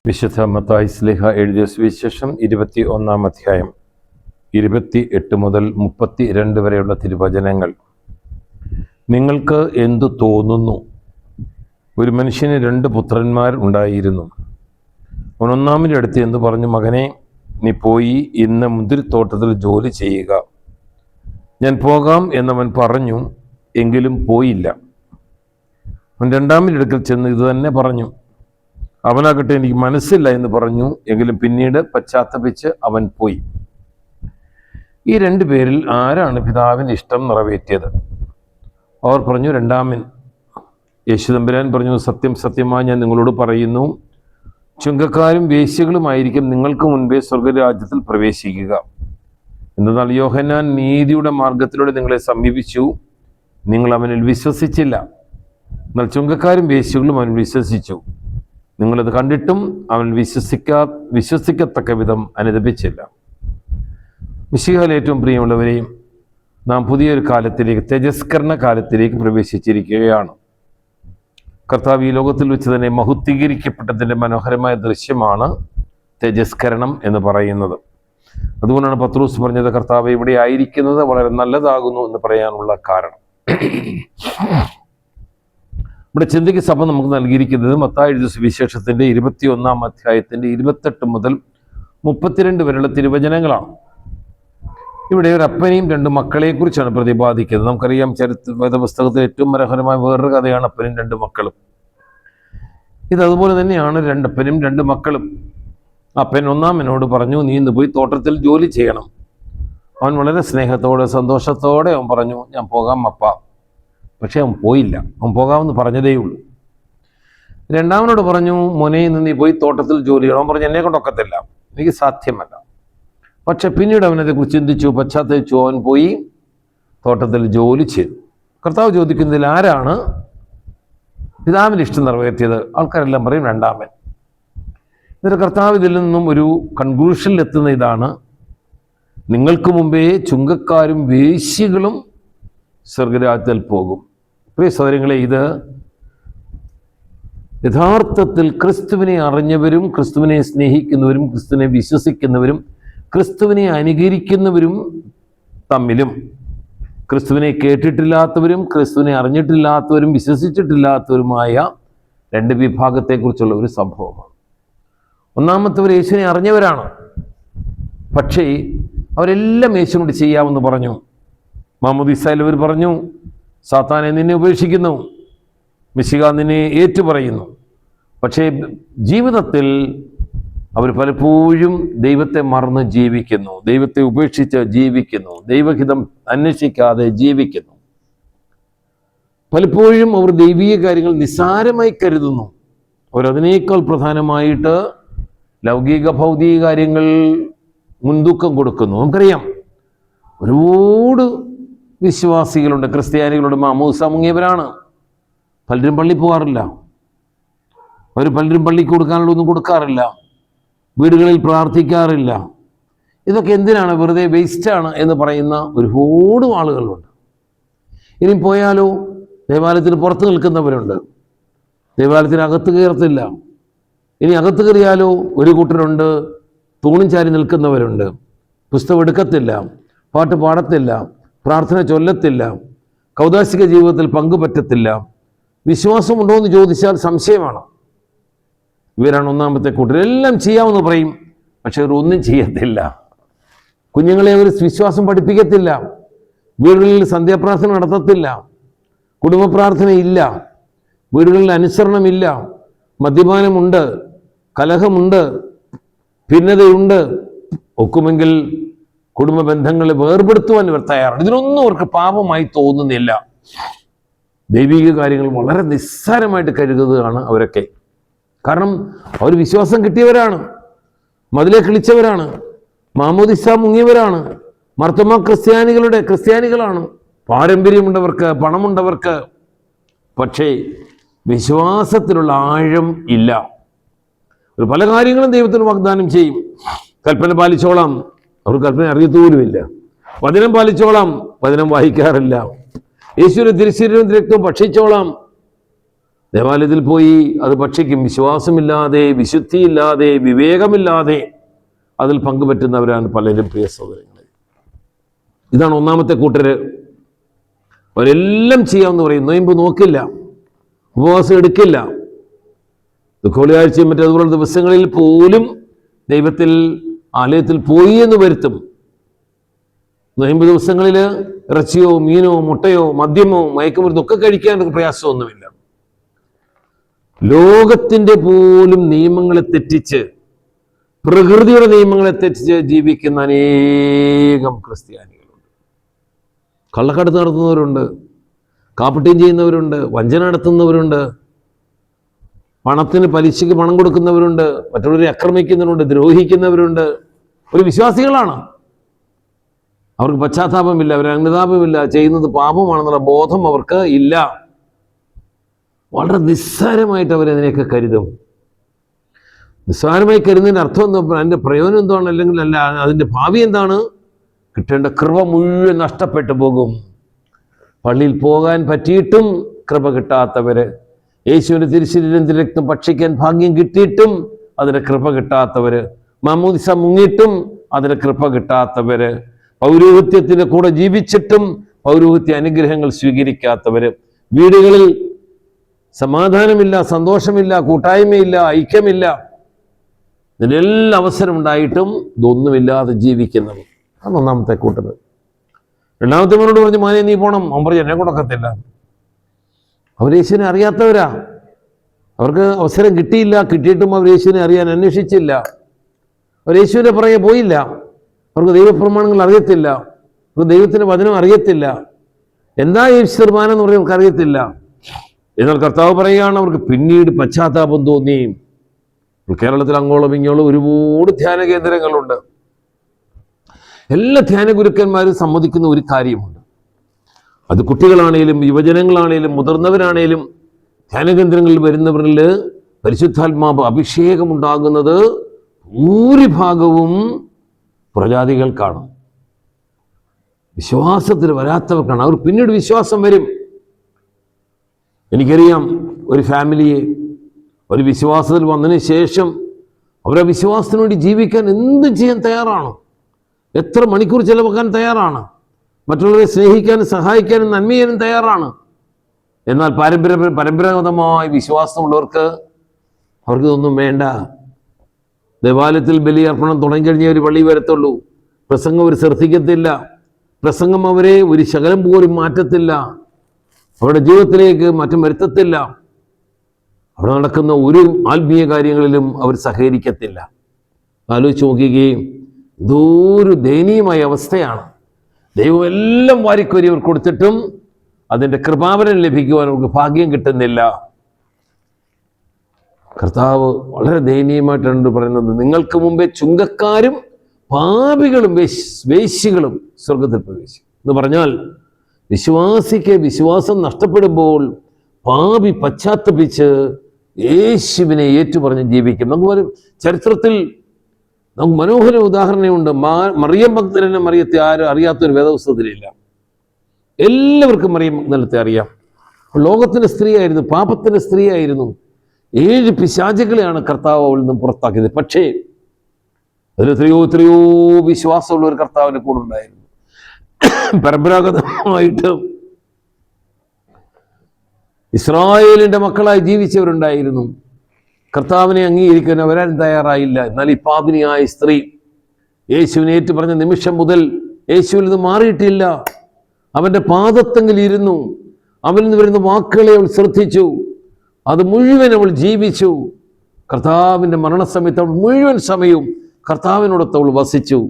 വിശുദ്ധ മത്തായി ശ്ലീഹ എഴുതിയ സുവിശേഷം 21-ാം അധ്യായം 28 മുതൽ 32 വരെയുള്ള തിരുവചനങ്ങൾ. നിങ്ങൾക്ക് എന്തു തോന്നുന്നു? ഒരു മനുഷ്യന് 2 പുത്രന്മാർ ഉണ്ടായിരുന്നു. അവൻ ഒന്നാമൻ്റെ അടുത്ത് എന്ന് പറഞ്ഞു, മകനെ, നീ പോയി ഇന്ന് മുന്തിരിത്തോട്ടത്തിൽ ജോലി ചെയ്യുക. ഞാൻ പോകാം എന്നവൻ പറഞ്ഞു, എങ്കിലും പോയില്ല. അവൻ രണ്ടാമൻ്റെ അടുക്കൽ ചെന്ന് ഇത് തന്നെ പറഞ്ഞു. അവനാകട്ടെ, എനിക്ക് മനസ്സില്ല എന്ന് പറഞ്ഞു. എങ്കിലും പിന്നീട് പശ്ചാത്തപിച്ച് അവൻ പോയി. ഈ 2 പേരിൽ ആരാണ് പിതാവിൻ്റെ ഇഷ്ടം നിറവേറ്റിയത്? അവർ പറഞ്ഞു, രണ്ടാമൻ. യേശു തമ്പുരാൻ പറഞ്ഞു, സത്യം സത്യമായി ഞാൻ നിങ്ങളോട് പറയുന്നു, ചുങ്കക്കാരും വേശ്യകളുമായിരിക്കും നിങ്ങൾക്ക് മുൻപേ സ്വർഗരാജ്യത്തിൽ പ്രവേശിക്കുക. എന്നാൽ യോഹന്നാൻ നീതിയുടെ മാർഗത്തിലൂടെ നിങ്ങളെ സമീപിച്ചു, നിങ്ങൾ അവനിൽ വിശ്വസിച്ചില്ല. എന്നാൽ ചുങ്കക്കാരും വേശ്യകളും അവൻ വിശ്വസിച്ചു. നിങ്ങളത് കണ്ടിട്ടും അവൻ വിശ്വസിക്കത്തക്ക വിധം അനുദപിച്ചില്ല. മിശിഹായിൽ ഏറ്റവും പ്രിയമുള്ളവരെയും, നാം പുതിയൊരു കാലത്തിലേക്ക്, തേജസ്കരണ കാലത്തിലേക്ക് പ്രവേശിച്ചിരിക്കുകയാണ്. കർത്താവ് ഈ ലോകത്തിൽ വെച്ച് തന്നെ മഹത്വീകരിക്കപ്പെട്ടതിൻ്റെ മനോഹരമായ ദൃശ്യമാണ് തേജസ്കരണം എന്ന് പറയുന്നത്. അതുകൊണ്ടാണ് പത്രോസ് പറഞ്ഞത്, കർത്താവ് ഇവിടെ ആയിരിക്കുന്നത് വളരെ നല്ലതാകുന്നു എന്ന് പറയാനുള്ള കാരണം. ഇവിടെ ചിന്തയ്ക്ക് സഭ നമുക്ക് നൽകിയിരിക്കുന്നത് മത്തായി എഴുതിയ സുവിശേഷത്തിൻ്റെ 21-ാം അധ്യായത്തിൻ്റെ 28 മുതൽ 32 വരെയുള്ള തിരുവചനങ്ങളാണ്. ഇവിടെ ഒരു അപ്പനെയും 2 മക്കളെക്കുറിച്ചാണ് പ്രതിപാദിക്കുന്നത്. നമുക്കറിയാം, വേദപുസ്തകത്തിൽ ഏറ്റവും മനോഹരമായ വേറൊരു കഥയാണ് അപ്പനും 2 മക്കളും. ഇതതുപോലെ തന്നെയാണ് 2 അപ്പനും 2 മക്കളും. അപ്പൻ ഒന്നാമനോട് പറഞ്ഞു, നീ ഇന്ന് പോയി തോട്ടത്തിൽ ജോലി ചെയ്യണം. അവൻ വളരെ സ്നേഹത്തോടെ സന്തോഷത്തോടെ അവൻ പറഞ്ഞു, ഞാൻ പോകാം അപ്പ. പക്ഷെ അവൻ പോയില്ല. അവൻ പോകാമെന്ന് പറഞ്ഞതേ ഉള്ളൂ. രണ്ടാമനോട് പറഞ്ഞു, മോനെ, ഇന്ന് നീ പോയി തോട്ടത്തിൽ ജോലി ചെയ്യണം. അവൻ പറഞ്ഞു, എന്നെ കൊണ്ടൊക്കത്തില്ല, എനിക്ക് സാധ്യമല്ല. പക്ഷെ പിന്നീട് അവനതേക്കുറിച്ച് ചിന്തിച്ചു, പശ്ചാത്തലിച്ചു. അവൻ പോയി തോട്ടത്തിൽ ജോലി ചെയ്തു. കർത്താവ് ചോദിക്കുന്നതിൽ ആരാണ് പിതാവിൻ്റെ ഇഷ്ടം നിറവേറ്റിയത്? ആൾക്കാരെല്ലാം പറയും രണ്ടാമൻ. എന്നിട്ട് കർത്താവ് ഇതിൽ നിന്നും ഒരു കൺക്ലൂഷനിൽ എത്തുന്ന ഇതാണ്: നിങ്ങൾക്ക് മുമ്പേ ചുങ്കക്കാരും വേശ്യകളും സ്വർഗരാജ്യത്തിൽ പോകും. പ്രിയ സഹോദരങ്ങളെ, ഇത് യഥാർത്ഥത്തിൽ ക്രിസ്തുവിനെ അറിഞ്ഞവരും ക്രിസ്തുവിനെ സ്നേഹിക്കുന്നവരും ക്രിസ്തുവിനെ വിശ്വസിക്കുന്നവരും ക്രിസ്തുവിനെ അനുകരിക്കുന്നവരും തമ്മിലും, ക്രിസ്തുവിനെ കേട്ടിട്ടില്ലാത്തവരും ക്രിസ്തുവിനെ അറിഞ്ഞിട്ടില്ലാത്തവരും വിശ്വസിച്ചിട്ടില്ലാത്തവരുമായ 2 വിഭാഗത്തെക്കുറിച്ചുള്ള ഒരു സംഭവമാണ്. ഒന്നാമത്തവർ യേശുവിനെ അറിഞ്ഞവരാണ്. പക്ഷേ അവരെല്ലാം യേശുവിനോട് ചെയ്യാമെന്ന് പറഞ്ഞു. മാമോദീസായിൽ അവർ പറഞ്ഞു, സാത്താനെ നിന്നെ ഉപേക്ഷിക്കുന്നു, മിശിഹ നിന്നെ ഏറ്റുപറയുന്നു. പക്ഷേ ജീവിതത്തിൽ അവർ പലപ്പോഴും ദൈവത്തെ മറന്ന് ജീവിക്കുന്നു, ദൈവത്തെ ഉപേക്ഷിച്ച് ജീവിക്കുന്നു, ദൈവഹിതം അന്വേഷിക്കാതെ ജീവിക്കുന്നു. പലപ്പോഴും അവർ ദൈവീയ കാര്യങ്ങൾ നിസ്സാരമായി കരുതുന്നു. അവരതിനേക്കാൾ പ്രധാനമായിട്ട് ലൗകിക ഭൗതിക കാര്യങ്ങൾ മുൻതൂക്കം കൊടുക്കുന്നു. നമുക്കറിയാം, ഒരുപാട് വിശ്വാസികളുണ്ട്, ക്രിസ്ത്യാനികളുടെ മാമോദിസ മുങ്ങിയവരാണ്. പലരും പള്ളി പോകാറില്ല. അവർ പലരും പള്ളിക്ക് കൊടുക്കാനുള്ളതൊന്നും കൊടുക്കാറില്ല. വീടുകളിൽ പ്രാർത്ഥിക്കാറില്ല. ഇതൊക്കെ എന്തിനാണ്? വെറുതെ വേസ്റ്റാണ് എന്ന് പറയുന്ന ഒരുപാട് ആളുകളുണ്ട്. ഇനി പോയാലോ, ദേവാലയത്തിന് പുറത്ത് നിൽക്കുന്നവരുണ്ട്, ദേവാലയത്തിനകത്ത് കയറത്തില്ല. ഇനി അകത്ത് കയറിയാലോ ഒരു കൂട്ടരുണ്ട്, തൂണും ചാരി നിൽക്കുന്നവരുണ്ട്, പുസ്തകം എടുക്കത്തില്ല, പാട്ട് പാടത്തില്ല, പ്രാർത്ഥന ചൊല്ലത്തില്ല, കൗദാശിക ജീവിതത്തിൽ പങ്കുപറ്റത്തില്ല. വിശ്വാസമുണ്ടോ എന്ന് ചോദിച്ചാൽ സംശയമാണ്. ഇവരാണ് ഒന്നാമത്തെ കൂട്ടർ. എല്ലാം ചെയ്യാമെന്ന് പറയും, പക്ഷെ അവർ ഒന്നും ചെയ്യത്തില്ല. കുഞ്ഞുങ്ങളെ അവർ വിശ്വാസം പഠിപ്പിക്കത്തില്ല. വീടുകളിൽ സന്ധ്യാപ്രാർത്ഥന നടത്തത്തില്ല, കുടുംബ പ്രാർത്ഥനയില്ല, വീടുകളിൽ അനുസരണമില്ല, മദ്യപാനമുണ്ട്, കലഹമുണ്ട്, ഭിന്നതയുണ്ട്. ഒക്കുമെങ്കിൽ കുടുംബ ബന്ധങ്ങളെ വേർപെടുത്തുവാൻ ഇവർ തയ്യാറാണ്. ഇതിനൊന്നും അവർക്ക് പാപമായി തോന്നുന്നില്ല. ദൈവിക കാര്യങ്ങൾ വളരെ നിസ്സാരമായിട്ട് കരുതുകയാണ് അവരൊക്കെ. കാരണം അവർ വിശ്വാസം കിട്ടിയവരാണ്, മതിലെ കിളിച്ചവരാണ്, മാമോദിസ മുങ്ങിയവരാണ്, മർത്തമ ക്രിസ്ത്യാനികളാണ്, പാരമ്പര്യമുണ്ടവർക്ക്, പണമുണ്ടവർക്ക്. പക്ഷേ വിശ്വാസത്തിലുള്ള ആഴം ഇല്ല. ഒരു പല കാര്യങ്ങളും ദൈവത്തിന് വാഗ്ദാനം ചെയ്യും. കൽപ്പന പാലിച്ചോളാം, അവർ കൽപ്പന അറിയത്തുപോലുമില്ല. വചനം പാലിച്ചോളാം, വചനം വായിക്കാറില്ല. യേശുവിന്റെ തിരുശരീരവും രക്തവും ഭക്ഷിച്ചോളാം, ദേവാലയത്തിൽ പോയി അത് ഭക്ഷിക്കും. വിശ്വാസമില്ലാതെ, വിശുദ്ധിയില്ലാതെ, വിവേകമില്ലാതെ അതിൽ പങ്കുപറ്റുന്നവരാണ് പലരും, പ്രിയ സഹോദരങ്ങളെ. ഇതാണ് ഒന്നാമത്തെ കൂട്ടര്. അവരെല്ലാം ചെയ്യാമെന്ന് പറയും, നൊയമ്പ് നോക്കില്ല, ഉപവാസം എടുക്കില്ല, ദുഃഖവെള്ളിയാഴ്ചയും മറ്റതുപോലുള്ള ദിവസങ്ങളിൽ പോലും ദൈവത്തിൽ ആലയത്തിൽ പോയി എന്ന് വരുത്തും. നൊയമ്പ് ദിവസങ്ങളിൽ ഇറച്ചിയോ മീനോ മുട്ടയോ മദ്യമോ മയക്കുമരുന്നോ ഒക്കെ കഴിക്കാൻ പ്രയാസമൊന്നുമില്ല. ലോകത്തിന്റെ പോലും നിയമങ്ങളെ തെറ്റിച്ച്, പ്രകൃതിയുടെ നിയമങ്ങളെ തെറ്റിച്ച് ജീവിക്കുന്ന അനേകം ക്രിസ്ത്യാനികളുണ്ട്. കള്ളക്കടത്ത് നടത്തുന്നവരുണ്ട്, കാപ്പട്യം ചെയ്യുന്നവരുണ്ട്, വഞ്ചന നടത്തുന്നവരുണ്ട്, പണത്തിന് പലിശയ്ക്ക് പണം കൊടുക്കുന്നവരുണ്ട്, മറ്റുള്ളവരെ ആക്രമിക്കുന്നവരുണ്ട്, ദ്രോഹിക്കുന്നവരുണ്ട്. ഒരു വിശ്വാസികളാണ്, അവർക്ക് പശ്ചാത്താപമില്ല, അവർ അനുതാപമില്ല, ചെയ്യുന്നത് പാപമാണെന്നുള്ള ബോധം അവർക്ക് ഇല്ല. വളരെ നിസ്സാരമായിട്ട് അവരതിനെയൊക്കെ കരുതും. നിസ്സാരമായി കരുതുന്നതിൻ്റെ അർത്ഥം എന്താ, അതിൻ്റെ പ്രയോജനം എന്താണ്, അല്ലെങ്കിൽ അല്ല അതിൻ്റെ ഭാവി എന്താണ്? കിട്ടേണ്ട കൃപ മുഴുവൻ നഷ്ടപ്പെട്ടു പോകും. പള്ളിയിൽ പോകാൻ പറ്റിയിട്ടും കൃപ കിട്ടാത്തവര്, യേശുവിൻ്റെ തിരുശരീരം രക്തം ഭക്ഷിക്കാൻ ഭാഗ്യം കിട്ടിയിട്ടും അതിന് കൃപ കിട്ടാത്തവര്, മാമോദിസ മുങ്ങിയിട്ടും അതിന് കൃപ കിട്ടാത്തവര്, പൗരോഹിത്യത്തിന്റെ കൂടെ ജീവിച്ചിട്ടും പൗരോഹിത്യ അനുഗ്രഹങ്ങൾ സ്വീകരിക്കാത്തവര്, വീടുകളിൽ സമാധാനമില്ല, സന്തോഷമില്ല, കൂട്ടായ്മയില്ല, ഐക്യമില്ല, ഇതിനെല്ലാം അവസരം ഉണ്ടായിട്ടും ഇതൊന്നുമില്ലാതെ ജീവിക്കുന്നവർ. അതാണ് ഒന്നാമത്തെ കൂട്ടർ. രണ്ടാമത്തെ മോനോട് പറഞ്ഞു, മോനെ നീ പോണം. അവൻ പറഞ്ഞു, എന്നെ കൊടുക്കത്തില്ല. അവർ യേശുവിനെ അറിയാത്തവരാ, അവർക്ക് അവസരം കിട്ടിയില്ല, കിട്ടിയിട്ടും അവർ യേശുവിനെ അറിയാൻ അന്വേഷിച്ചില്ല. അവർ യേശുവിനെ പുറകെ പോയില്ല. അവർക്ക് ദൈവപ്രമാണങ്ങൾ അറിയത്തില്ല, അവർക്ക് ദൈവത്തിൻ്റെ വചനം അറിയത്തില്ല, എന്താ ഈ തീർമാനം എന്ന് പറഞ്ഞാൽ അവർക്ക് അറിയത്തില്ല. എന്നാൽ കർത്താവ് പറയുകയാണ്, അവർക്ക് പിന്നീട് പശ്ചാത്താപം തോന്നി. കേരളത്തിൽ അങ്ങോളം ഇങ്ങോളം ഒരുപാട് ധ്യാന കേന്ദ്രങ്ങളുണ്ട്. എല്ലാ ധ്യാന ഗുരുക്കന്മാരും സമ്മതിക്കുന്ന ഒരു കാര്യമുണ്ട്, അത് കുട്ടികളാണേലും യുവജനങ്ങളാണേലും മുതിർന്നവരാണേലും ധ്യാനകേന്ദ്രങ്ങളിൽ വരുന്നവരിൽ പരിശുദ്ധാത്മാവ് അഭിഷേകമുണ്ടാകുന്നത് ഭൂരിഭാഗവും പ്രജാതികൾക്കാണ്, വിശ്വാസത്തിൽ വരാത്തവർക്കാണ്. അവർ പിന്നീട് വിശ്വാസം വരും. എനിക്കറിയാം ഒരു ഫാമിലിയെ, ഒരു വിശ്വാസത്തിൽ വന്നതിന് ശേഷം അവരെ വിശ്വാസത്തിന് വേണ്ടി ജീവിക്കാൻ എന്തും ചെയ്യാൻ തയ്യാറാണ്, എത്ര മണിക്കൂർ ചെലവാക്കാൻ തയ്യാറാണ്, മറ്റുള്ളവരെ സ്നേഹിക്കാനും സഹായിക്കാനും നന്മ ചെയ്യാനും തയ്യാറാണ്. എന്നാൽ പരമ്പരാഗതമായ വിശ്വാസമുള്ളവർക്ക് അവർക്കിതൊന്നും വേണ്ട. ദേവാലയത്തിൽ ബലിയർപ്പണം തുടങ്ങിക്കഴിഞ്ഞാൽ ഒരു പള്ളി വരത്തുള്ളൂ. പ്രസംഗം അവർ ശ്രദ്ധിക്കത്തില്ല, പ്രസംഗം അവരെ ഒരു ശകലം പോലും മാറ്റത്തില്ല, അവരുടെ ജീവിതത്തിലേക്ക് മാറ്റം വരുത്തത്തില്ല, അവിടെ നടക്കുന്ന ഒരു ആത്മീയ കാര്യങ്ങളിലും അവർ സഹകരിക്കത്തില്ല. ആലോചിച്ച് നോക്കുകയും ഇതൊരു ദയനീയമായ അവസ്ഥയാണ്. ദൈവം എല്ലാം വാരിക്കോരി അവർ കൊടുത്തിട്ടും അതിൻ്റെ കൃപാവരം ലഭിക്കുവാൻ അവർക്ക് ഭാഗ്യം കിട്ടുന്നില്ല. കർത്താവ് വളരെ ദയനീയമായിട്ടാണ് പറയുന്നത്, നിങ്ങൾക്ക് മുമ്പേ ചുങ്കക്കാരും പാപികളും വേശ്യകളും സ്വർഗത്തിൽ പ്രവേശിക്കും എന്ന് പറഞ്ഞാൽ, വിശ്വാസിക്ക് വിശ്വാസം നഷ്ടപ്പെടുമ്പോൾ പാപി പശ്ചാത്തപിച്ച് യേശുവിനെ ഏറ്റുപറഞ്ഞ് ജീവിക്കും. നമുക്ക് ചരിത്രത്തിൽ നമുക്ക് മനോഹര ഉദാഹരണമുണ്ട്. മറിയം മഗ്ദലനെ മറിയത്തെ ആരും അറിയാത്തൊരു വേദപുസ്തകത്തിലില്ല. എല്ലാവർക്കും മറിയം മഗ്ദലത്തെ അറിയാം. ലോകത്തിൻ്റെ സ്ത്രീയായിരുന്നു, പാപത്തിൻ്റെ സ്ത്രീയായിരുന്നു. 7 പിശാചുകളെയാണ് കർത്താവ് അവളിൽ നിന്നും പുറത്താക്കിയത്. പക്ഷേ അതിൽ എത്രയോ വിശ്വാസമുള്ള ഒരു കർത്താവിൻ്റെ കൂടെ ഉണ്ടായിരുന്നു. പരമ്പരാഗതമായിട്ട് ഇസ്രായേലിന്റെ മക്കളായി ജീവിച്ചവരുണ്ടായിരുന്നു. കർത്താവിനെ അംഗീകരിക്കാൻ അവരാരും തയ്യാറായില്ല. എന്നാൽ ഈ പാപിനിയായ സ്ത്രീ യേശുവിനെ ഏറ്റുപറഞ്ഞ നിമിഷം മുതൽ യേശുവിൽ നിന്ന് മാറിയിട്ടില്ല. അവന്റെ പാദത്തെങ്കിൽ ഇരുന്നു, അവനിൽ നിന്ന് വരുന്ന വാക്കുകളെ അവൾ ശ്രദ്ധിച്ചു, അത് മുഴുവൻ അവൾ ജീവിച്ചു. കർത്താവിൻ്റെ മരണസമയത്ത് അവൾ മുഴുവൻ സമയവും കർത്താവിനോടൊത്ത് അവൾ വസിച്ചു.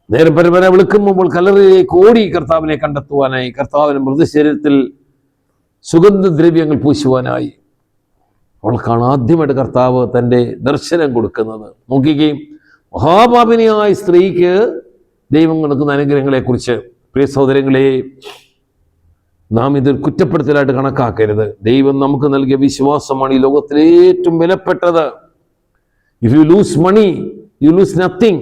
നേരം പരമ്പര വിളിക്കുമ്പോൾ കല്ലറയിലേക്ക് ഓടി കർത്താവിനെ കണ്ടെത്തുവാനായി, കർത്താവിൻ്റെ മൃതശരീരത്തിൽ സുഗന്ധദ്രവ്യങ്ങൾ പൂശുവാനായി. അവൾക്കാണ് ആദ്യമായിട്ട് കർത്താവ് തൻ്റെ ദർശനം കൊടുക്കുന്നത്. നോക്കുകയും മഹാപാപിനിയായ സ്ത്രീക്ക് ദൈവം കൊടുക്കുന്ന അനുഗ്രഹങ്ങളെക്കുറിച്ച്, പ്രിയ സഹോദരങ്ങളെ, നാം ഇതൊരു കുറ്റപ്പെടുത്തലായിട്ട് കണക്കാക്കരുത്. ദൈവം നമുക്ക് നൽകിയ വിശ്വാസമാണ് ഈ ലോകത്തിലെ ഏറ്റവും വിലപ്പെട്ടത്. If you lose money you lose nothing.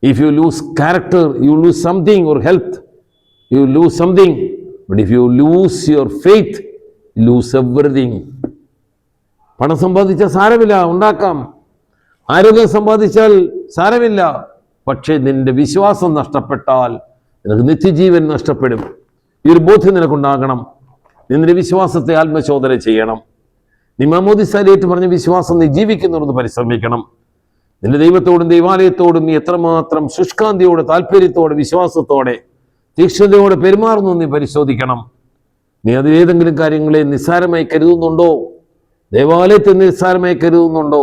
If you lose character you lose something, or health you lose something. But if you lose your faith lose everything. പണം സമ്പാദിച്ചാൽ സാരമില്ല, ഉണ്ടാക്കാം. ആരോഗ്യം സമ്പാദിച്ചാൽ സാരമില്ല. പക്ഷേ നിന്റെ വിശ്വാസം നഷ്ടപ്പെട്ടാൽ നിനക്ക് നിത്യജീവൻ നഷ്ടപ്പെടും. ഈ ഒരു ബോധ്യം നിനക്കുണ്ടാകണം. നിന്റെ വിശ്വാസത്തെ ആത്മശോധന ചെയ്യണം. നീ മാമോദിസയിലേറ്റ് പറഞ്ഞ വിശ്വാസം നീ ജീവിക്കുന്നുവെന്ന് പരിശ്രമിക്കണം. നിന്റെ ദൈവത്തോടും ദൈവാലയത്തോടും നീ എത്രമാത്രം ശുഷ്കാന്തിയോടെ, താല്പര്യത്തോടെ, വിശ്വാസത്തോടെ, തീക്ഷ്ണതയോടെ പെരുമാറുന്നു നീ പരിശോധിക്കണം. നീ അതിലേതെങ്കിലും കാര്യങ്ങളെ നിസ്സാരമായി കരുതുന്നുണ്ടോ? ദേവാലയത്തെ നിസ്സാരമായി കരുതുന്നുണ്ടോ?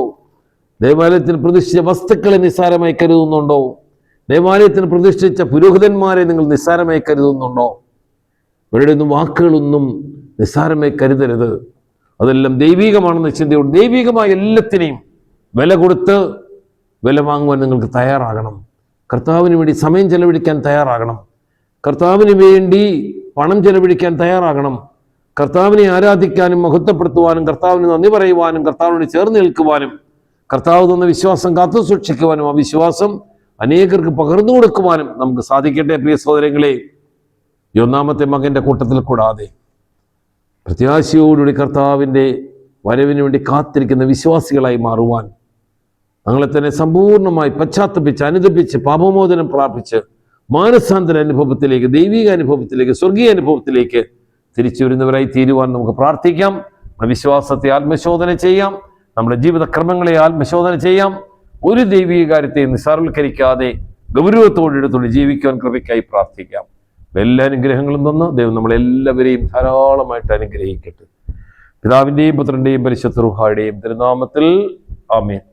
ദേവാലയത്തിൽ പ്രതിഷ്ഠിച്ച വസ്തുക്കളെ നിസ്സാരമായി കരുതുന്നുണ്ടോ? ദേവാലയത്തിന് പ്രതിഷ്ഠിച്ച പുരോഹിതന്മാരെ നിങ്ങൾ നിസ്സാരമായി കരുതുന്നുണ്ടോ? ഇവരുടെ ഒന്നും വാക്കുകളൊന്നും നിസ്സാരമായി കരുതരുത്. അതെല്ലാം ദൈവികമാണെന്ന ചിന്തയോട് ദൈവികമായ എല്ലാത്തിനെയും വില കൊടുത്ത് വില വാങ്ങുവാൻ നിങ്ങൾക്ക് തയ്യാറാകണം. കർത്താവിന് വേണ്ടി സമയം ചെലവഴിക്കാൻ തയ്യാറാകണം. കർത്താവിന് വേണ്ടി പണം ചെലവഴിക്കാൻ തയ്യാറാകണം. കർത്താവിനെ ആരാധിക്കാനും മഹത്വപ്പെടുത്തുവാനും കർത്താവിന് നന്ദി പറയുവാനും കർത്താവിനോട് ചേർന്ന് നിൽക്കുവാനും കർത്താവ് തന്ന വിശ്വാസം കാത്തു സൂക്ഷിക്കുവാനും ആ വിശ്വാസം അനേകർക്ക് പകർന്നു കൊടുക്കുവാനും നമുക്ക് സാധിക്കട്ടെ. പ്രിയ സഹോദരങ്ങളെ, ഈ ഒന്നാമത്തെ മകൻ്റെ കൂട്ടത്തിൽ കൂടാതെ പ്രത്യാശയോടുകൂടി കർത്താവിൻ്റെ വരവിന് വേണ്ടി കാത്തിരിക്കുന്ന വിശ്വാസികളായി മാറുവാൻ ഞങ്ങളെ തന്നെ സമ്പൂർണ്ണമായി പശ്ചാത്തപിച്ച് അനുദപിച്ച് പാപമോചനം പ്രാപിച്ച് മാനസാന്തര അനുഭവത്തിലേക്ക്, ദൈവിക അനുഭവത്തിലേക്ക്, സ്വർഗീയ അനുഭവത്തിലേക്ക് തിരിച്ചു വരുന്നവരായി തീരുവാൻ നമുക്ക് പ്രാർത്ഥിക്കാം. വിശ്വാസത്തെ ആത്മശോധന ചെയ്യാം. നമ്മുടെ ജീവിതക്രമങ്ങളെ ആത്മശോധന ചെയ്യാം. ഒരു ദൈവിക കാര്യത്തെ നിസ്സാരവൽക്കരിക്കാതെ ഗൗരവത്തോടെടുത്തോടെ ജീവിക്കുവാൻ കൃപയ്ക്കായി പ്രാർത്ഥിക്കാം. എല്ലാ അനുഗ്രഹങ്ങളും തന്ന് ദൈവം നമ്മളെല്ലാവരെയും ധാരാളമായിട്ട് അനുഗ്രഹിക്കട്ടെ. പിതാവിൻ്റെയും പുത്രൻ്റെയും പരിശുദ്ധ റൂഹായുടെയും തിരുനാമത്തിൽ ആമേൻ.